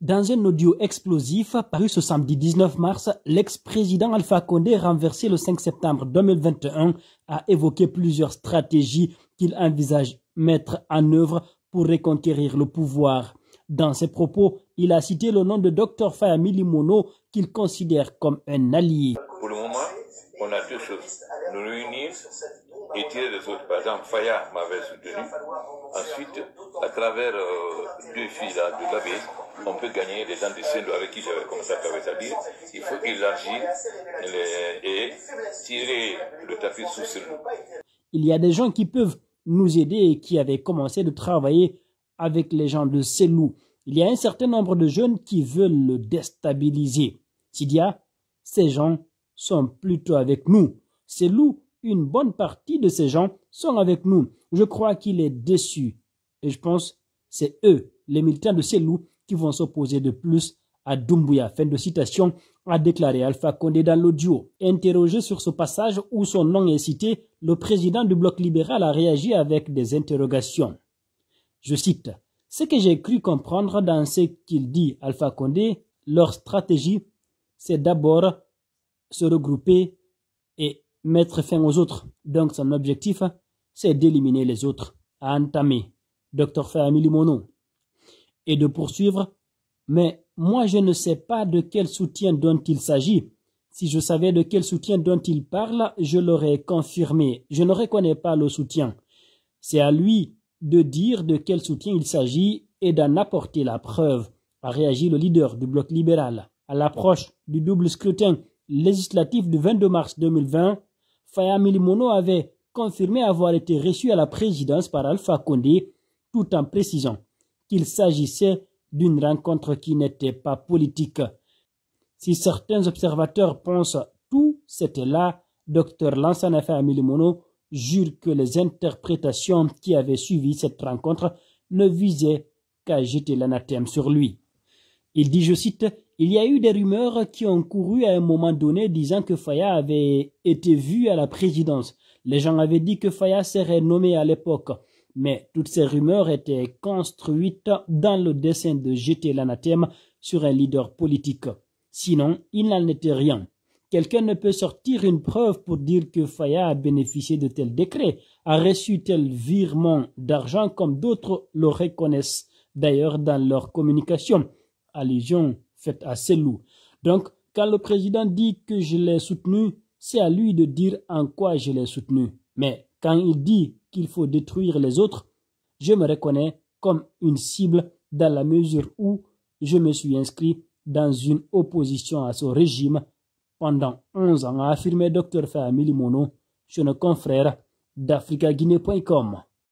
Dans un audio explosif paru ce samedi 19 mars, l'ex-président Alpha Condé, renversé le 5 septembre 2021, a évoqué plusieurs stratégies qu'il envisage mettre en œuvre pour reconquérir le pouvoir. Dans ses propos, il a cité le nom de Dr Faya Milimono qu'il considère comme un allié. Pour le moment, on a deux choses. Nous réunir et tirer des autres. Par exemple, Faya m'avait soutenu. Ensuite, à travers deux filles là, de l'ABS, on peut gagner les gens de Sendou avec qui j'avais commencé à travailler. C'est-à-dire il faut élargir et tirer le tapis sous Sendou. Il y a des gens qui peuvent nous aider et qui avaient commencé de travailler avec les gens de Selou. Il y a un certain nombre de jeunes qui veulent le déstabiliser. Sidia, ces gens sont plutôt avec nous. Selou, une bonne partie de ces gens sont avec nous. Je crois qu'il est déçu. Et je pense que c'est eux, les militants de Selou, qui vont s'opposer de plus à Doumbouya. Fin de citation, a déclaré Alpha Condé dans l'audio. Interrogé sur ce passage où son nom est cité, le président du bloc libéral a réagi avec des interrogations. Je cite, « Ce que j'ai cru comprendre dans ce qu'il dit Alpha Condé, leur stratégie, c'est d'abord se regrouper et mettre fin aux autres. Donc son objectif, c'est d'éliminer les autres, a entamé Dr Faya Milimono. Et de poursuivre, mais moi je ne sais pas de quel soutien dont il s'agit. Si je savais de quel soutien dont il parle, je l'aurais confirmé. Je ne reconnais pas le soutien. C'est à lui de dire de quel soutien il s'agit et d'en apporter la preuve, a réagi le leader du bloc libéral. À l'approche du double scrutin législatif du 22 mars 2020, Faya Milimono avait confirmé avoir été reçu à la présidence par Alpha Condé, tout en précisant qu'il s'agissait d'une rencontre qui n'était pas politique. Si certains observateurs pensent tout c'était là, Dr Lansana Faya Milimono jure que les interprétations qui avaient suivi cette rencontre ne visaient qu'à jeter l'anathème sur lui. Il dit, je cite, « Il y a eu des rumeurs qui ont couru à un moment donné disant que Faya avait été vu à la présidence. Les gens avaient dit que Faya serait nommé à l'époque. Mais toutes ces rumeurs étaient construites dans le dessein de jeter l'anathème sur un leader politique. Sinon, il n'en était rien. Quelqu'un ne peut sortir une preuve pour dire que Faya a bénéficié de tel décret, a reçu tel virement d'argent comme d'autres le reconnaissent d'ailleurs dans leur communication. » Allusion faite à Selou. Donc, quand le président dit que je l'ai soutenu, c'est à lui de dire en quoi je l'ai soutenu. Mais quand il dit qu'il faut détruire les autres, je me reconnais comme une cible dans la mesure où je me suis inscrit dans une opposition à ce régime pendant 11 ans, a affirmé Dr Faya Milimono, jeune confrère d'AfricaGuinée.com.